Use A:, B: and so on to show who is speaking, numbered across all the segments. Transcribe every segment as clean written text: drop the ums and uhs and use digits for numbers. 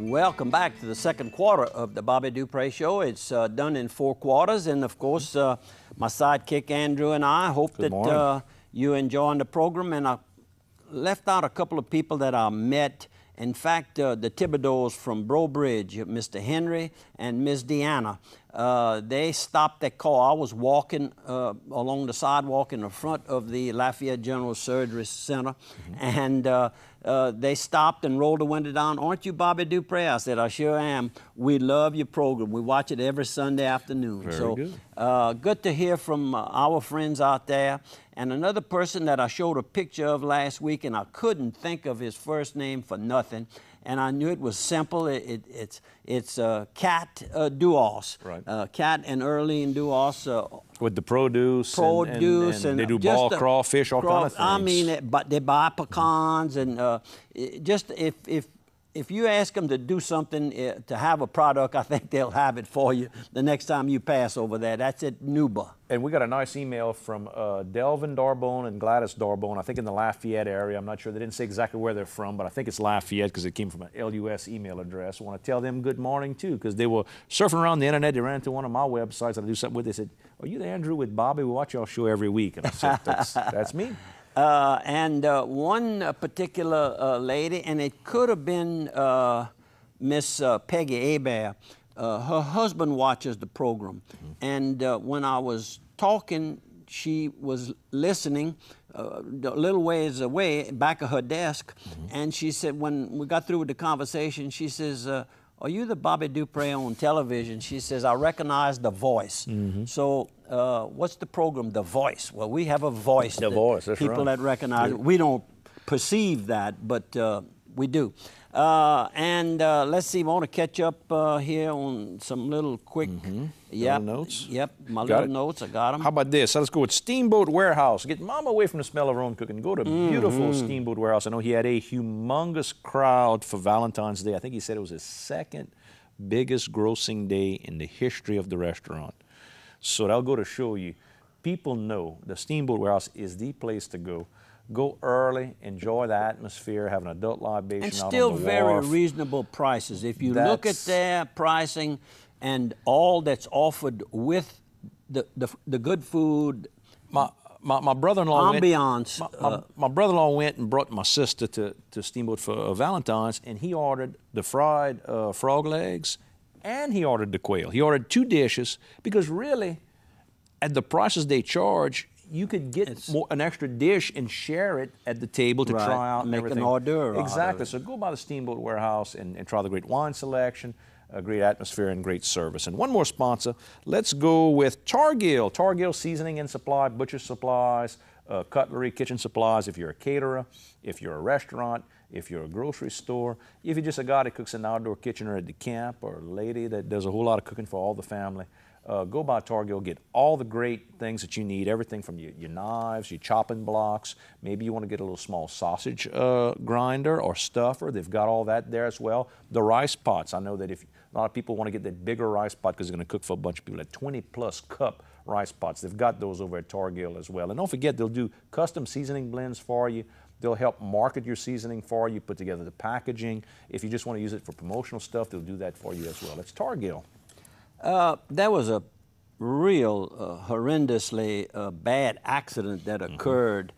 A: Welcome back to the second quarter of the Bobby Dupre Show. It's done in 4 quarters, and of course, my sidekick Andrew and I hope that you're enjoying the program. And I left out a couple of people that I met. In fact, the Thibodeaux from Breaux Bridge, Mr. Henry and Ms. Deanna, they stopped their car. I was walking along the sidewalk in the front of the Lafayette General Surgery Center, and they stopped and rolled the window down. "Aren't you Bobby Dupre?" I said, "I sure am. We love your program. We watch it every Sunday afternoon."
B: Very good.
A: Good to hear from our friends out there. And another person that I showed a picture of last week, and I couldn't think of his first name for nothing, and I knew it was simple. It's Cat Duos.
B: Right.
A: Cat and Earlene Duos.
B: With the produce and they do ball crawfish, all kind of things.
A: I mean, but they buy pecans, and just if you ask them to do something, to have a product, I think they'll have it for you the next time you pass over there. That's at Nuba.
B: And we got a nice email from Delvin Darbone and Gladys Darbone, I think in the Lafayette area. I'm not sure. They didn't say exactly where they're from, but I think it's Lafayette because it came from an LUS email address. I want to tell them good morning, too, because they were surfing around the internet. They ran into one of my websites that I do something with. They said, "Are you the Andrew with Bobby? We watch y'all show every week." And I said, that's me.
A: And one particular lady, and it could have been Miss Peggy Hebert. Her husband watches the program. And when I was talking, she was listening a little ways away, back of her desk. And she said, when we got through with the conversation, she says, "Are you the Bobby Dupre on television?" She says, "I recognize the voice." So what's the program, The Voice? Well, we have a voice.
B: The voice, that's
A: people
B: right.
A: that recognize it. We don't perceive that, but we do. Let's see, I want to catch up here on some little quick
B: little notes.
A: Yep, my
B: Got
A: little
B: it?
A: notes, I got them.
B: How about this? Let's go with Steamboat Warehouse. Get Mama away from the smell of her own cooking. Go to beautiful Steamboat Warehouse. I know he had a humongous crowd for Valentine's Day. I think he said it was his second biggest grossing day in the history of the restaurant. So that'll go to show you, people know the Steamboat Warehouse is the place to go. Go early, enjoy the atmosphere, have an adult libation
A: And
B: out on
A: still
B: the
A: very
B: wharf.
A: reasonable prices. If you look at their pricing and all that's offered with the good food,
B: My brother-in-law
A: ambiance.
B: My brother-in-law went and brought my sister to Steamboat for Valentine's, and he ordered the fried frog legs, and he ordered the quail. He ordered 2 dishes because really, at the prices they charge, you could get an extra dish and share it at the table to try out and
A: make
B: everything.
A: an hors d'oeuvre.
B: Exactly. So go by the Steamboat Warehouse and try the great wine selection, a great atmosphere, and great service. And one more sponsor. Let's go with Targill. Targill Seasoning and Supply, butcher supplies, cutlery, kitchen supplies. If you're a caterer, if you're a restaurant, if you're a grocery store, if you're just a guy that cooks in the outdoor kitchen or at the camp, or a lady that does a whole lot of cooking for all the family, go by Targill, get all the great things that you need, everything from your knives, your chopping blocks. Maybe you want to get a little small sausage grinder or stuffer. They've got all that there as well. The rice pots. I know that if a lot of people want to get that bigger rice pot because they're going to cook for a bunch of people, that 20-plus cup rice pots. They've got those over at Targill as well. And don't forget, they'll do custom seasoning blends for you. They'll help market your seasoning for you, put together the packaging. If you just want to use it for promotional stuff, they'll do that for you as well. It's Targill.
A: There was a real horrendously bad accident that occurred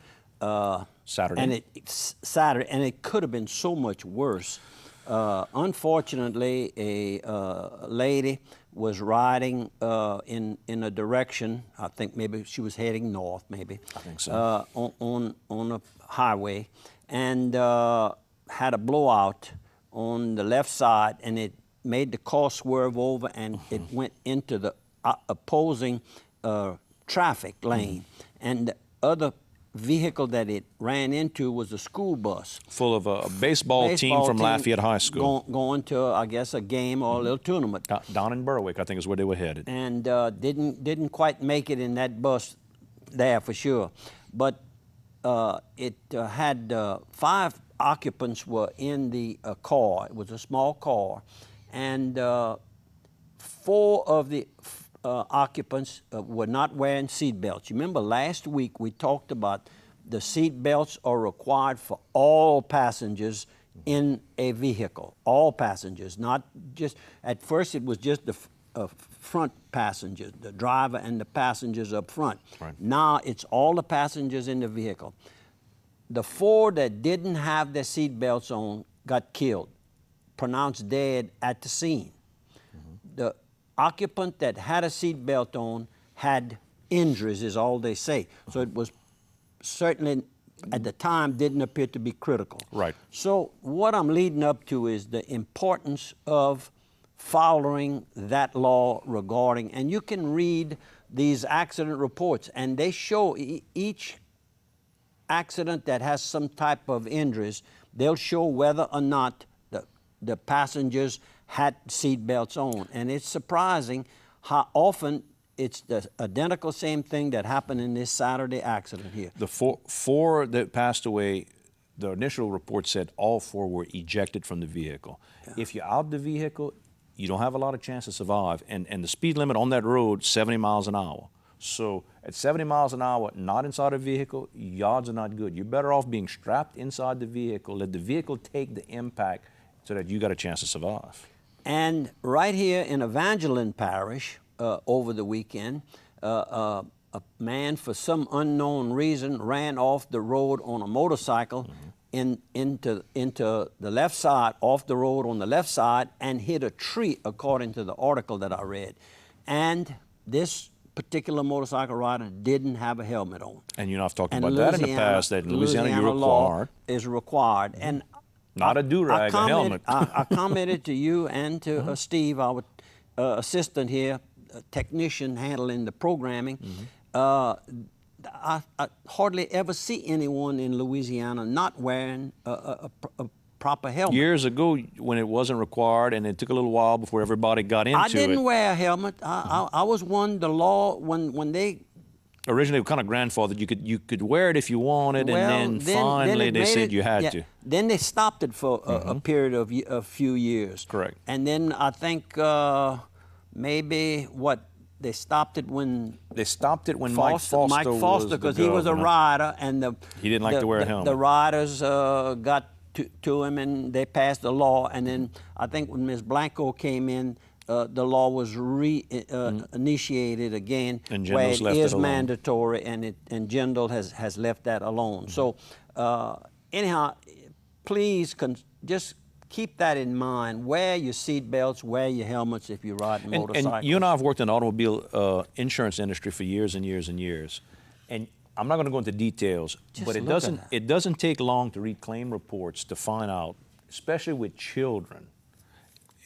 B: Saturday.
A: And it could have been so much worse. Unfortunately, a lady was riding in a direction. I think maybe she was heading north. Maybe
B: I think so.
A: On a highway, and had a blowout on the left side, and it made the car swerve over, and it went into the opposing traffic lane. And the other vehicle that it ran into was a school bus.
B: Full of a baseball team from Lafayette High School.
A: Going to, I guess, a game or a little tournament.
B: Down in Berwick, I think is where they were headed.
A: And didn't quite make it in that bus there for sure. But it had 5 occupants were in the car. It was a small car. And 4 of the occupants were not wearing seat belts. You remember last week we talked about the seat belts are required for all passengers in a vehicle, all passengers, not just, at first it was just the front passengers, the driver and the passengers up front.
B: Right.
A: Now it's all the passengers in the vehicle. The 4 that didn't have their seat belts on got killed, pronounced dead at the scene. The occupant that had a seat belt on had injuries, is all they say. So it was certainly, at the time, didn't appear to be critical.
B: Right.
A: So what I'm leading up to is the importance of following that law regarding, and you can read these accident reports, and they show each accident that has some type of injuries, they'll show whether or not the passengers had seat belts on. And it's surprising how often it's the identical same thing that happened in this Saturday accident here.
B: The four that passed away, the initial report said all 4 were ejected from the vehicle. Yeah. If you're out the vehicle, you don't have a lot of chance to survive. And the speed limit on that road, 70 miles an hour. So at 70 miles an hour, not inside a vehicle, odds are not good. You're better off being strapped inside the vehicle, let the vehicle take the impact so that you got a chance to survive.
A: And right here in Evangeline Parish, over the weekend, a man, for some unknown reason, ran off the road on a motorcycle into the left side, off the road on the left side, and hit a tree, according to the article that I read. And this particular motorcycle rider didn't have a helmet on.
B: And you know, I've talked about that in the past, that in Louisiana you're required.
A: Law is required. And
B: not a do-rag, a helmet.
A: I commented to you and to Steve, our assistant here, technician handling the programming. I hardly ever see anyone in Louisiana not wearing a proper helmet.
B: Years ago, when it wasn't required, and it took a little while before everybody got into it.
A: I didn't wear a helmet. I was one, the law, when they...
B: Originally, kind of grandfathered, you could wear it if you wanted, and then finally they said you had to.
A: Then they stopped it for a period of a few years.
B: Correct.
A: And then I think maybe they stopped it when Mike Foster, because he was a rider, and
B: he didn't like to wear a helmet.
A: The riders got to him, and they passed the law. And then I think when Ms. Blanco came in, the law was initiated again, where it is mandatory, and Jindal has left that alone. So anyhow, please just keep that in mind. Wear your seat belts, wear your helmets if you're riding motorcycles.
B: And you and I have worked in the automobile insurance industry for years and years and years. And I'm not going to go into details, but it doesn't take long to read claim reports to find out, especially with children.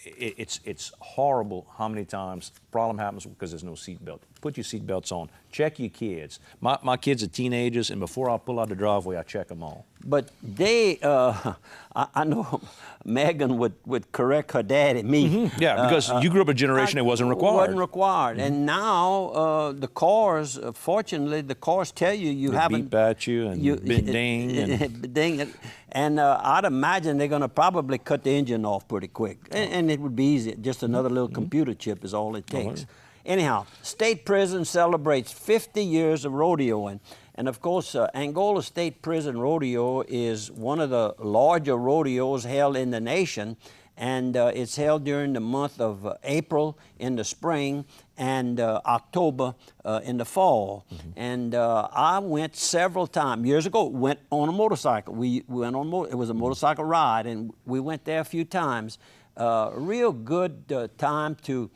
B: It's horrible how many times problem happens because there's no seatbelt. Put your seatbelts on. Check your kids. My kids are teenagers, and before I pull out the driveway, I check them all.
A: But they, I know Megan would correct her dad and me.
B: Yeah, because you grew up a generation it wasn't required.
A: It wasn't required. And now the cars, fortunately, the cars tell you
B: they
A: haven't...
B: beep at you and ding.
A: Ding. And I'd imagine they're going to probably cut the engine off pretty quick. And it would be easy. Just another little computer chip is all it takes. Anyhow, State Prison celebrates 50 years of rodeoing. And of course, Angola State Prison Rodeo is one of the larger rodeos held in the nation. And it's held during the month of April in the spring and October in the fall. And I went several times. Years ago, went on a motorcycle. We went on, it was a motorcycle ride, and we went there a few times. Real good time to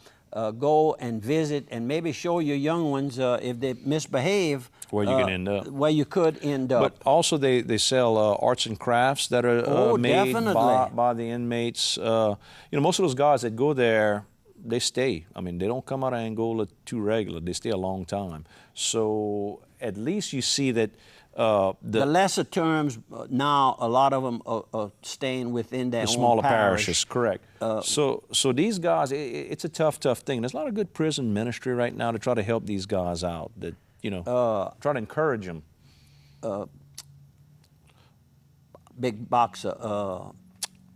A: go and visit and maybe show your young ones if they misbehave.
B: Where you can end up.
A: Where you could end up.
B: But also they sell arts and crafts that are made by the inmates. You know, most of those guys that go there, they stay. I mean, they don't come out of Angola too regular. They stay a long time. So at least you see that the lesser terms now, a lot of them are staying within their own smaller
A: parish.
B: parishes, correct. So these guys, it's a tough thing. There's a lot of good prison ministry right now to try to help these guys out. That try to encourage them.
A: Big boxer.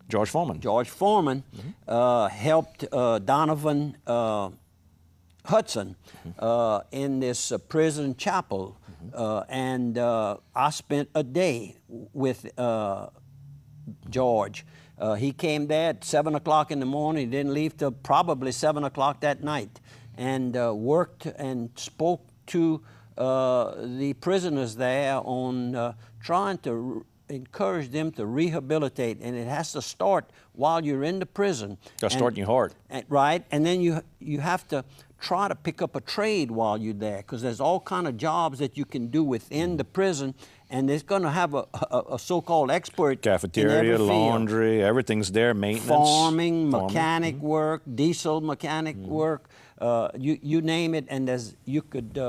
B: George Foreman.
A: George Foreman helped Donovan Hudson in this prison chapel. And I spent a day with George. He came there at 7 o'clock in the morning. He didn't leave till probably 7 o'clock that night, and worked and spoke to the prisoners there on trying to encourage them to rehabilitate, and it has to start while you're in the prison.
B: Got to start in your heart.
A: Right, and then you have to try to pick up a trade while you're there, because there's all kind of jobs that you can do within the prison, and it's going to have a so-called expert
B: Cafeteria,
A: in every field.
B: laundry, everything's there, maintenance.
A: Farming, mechanic work, diesel mechanic work, you name it, and you could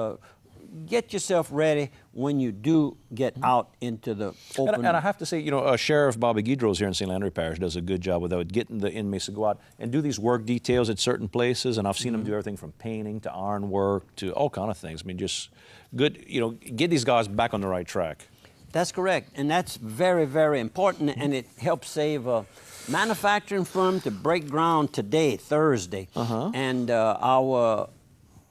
A: get yourself ready when you do get out into the open.
B: And I have to say, you know, Sheriff Bobby Guidros here in St. Landry Parish does a good job with that, getting the inmates to go out and do these work details at certain places, and I've seen them do everything from painting to iron work to all kind of things. I mean, just good, you know, get these guys back on the right track.
A: That's correct, and that's very, very important, and it helps save a manufacturing firm to break ground today, Thursday, and our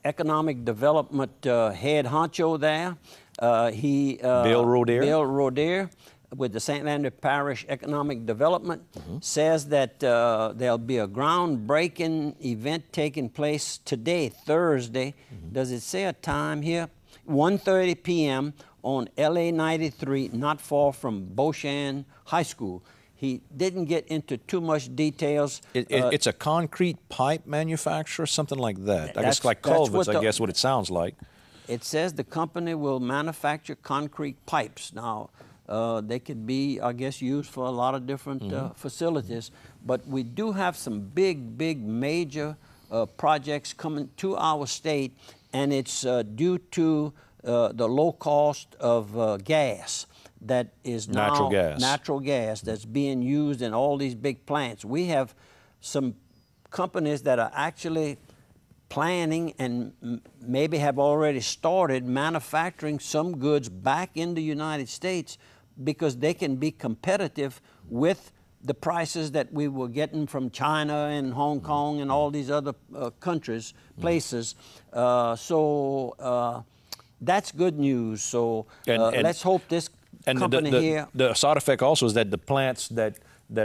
A: economic development head honcho there,
B: Bill Roder.
A: Bill Roder, with the St. Landry Parish Economic Development, says that there'll be a groundbreaking event taking place today, Thursday. Does it say a time here? 1:30 p.m. on LA 93, not far from Beauchamp High School. He didn't get into too much details.
B: It's a concrete pipe manufacturer, something like that. I guess like culverts, I guess what it sounds like.
A: It says the company will manufacture concrete pipes. Now, they could be, I guess, used for a lot of different facilities, but we do have some big major projects coming to our state, and it's due to the low cost of gas that is now natural gas that's being used in all these big plants. We have some companies that are actually planning and maybe have already started manufacturing some goods back in the United States because they can be competitive with the prices that we were getting from China and Hong Kong and all these other countries, places. So that's good news. So let's hope this company here.
B: The side effect also is that the plants that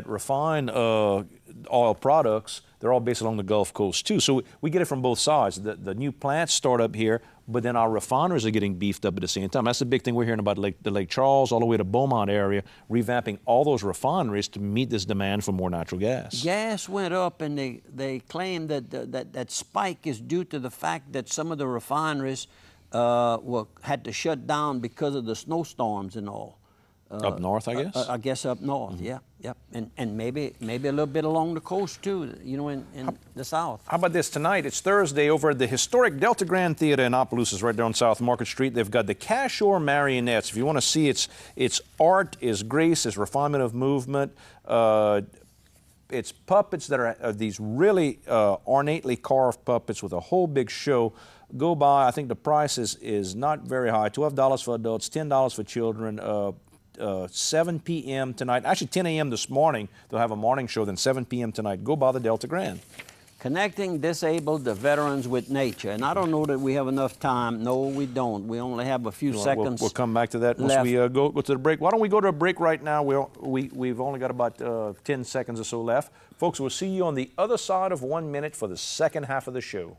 B: refine oil products, they're all based along the Gulf Coast too. So we get it from both sides. The new plants start up here, but then our refineries are getting beefed up at the same time. That's the big thing we're hearing about the Lake Charles all the way to Beaumont area, revamping all those refineries to meet this demand for more natural gas.
A: Gas went up, and they claim that that spike is due to the fact that some of the refineries had to shut down because of the snowstorms and all.
B: Up north, I guess?
A: I guess up north, yeah. And maybe a little bit along the coast too, you know, in the south.
B: How about this tonight? It's Thursday over at the historic Delta Grand Theater in Opelousas, right there on South Market Street. They've got the Cashore Marionettes. If you want to see its art, its grace, its refinement of movement, it's puppets that are these really ornately carved puppets with a whole big show. Go by. I think the price is not very high. $12 for adults, $10 for children. 7 p.m. tonight. Actually, 10 a.m. this morning. They'll have a morning show. Then 7 p.m. tonight. Go by the Delta Grand.
A: Connecting disabled veterans with nature. And I don't know that we have enough time. No, we don't. We only have a few seconds.
B: We'll come back to that once we go to the break. Why don't we go to a break right now? We've only got about 10 seconds or so left. Folks, we'll see you on the other side of 1 minute for the second half of the show.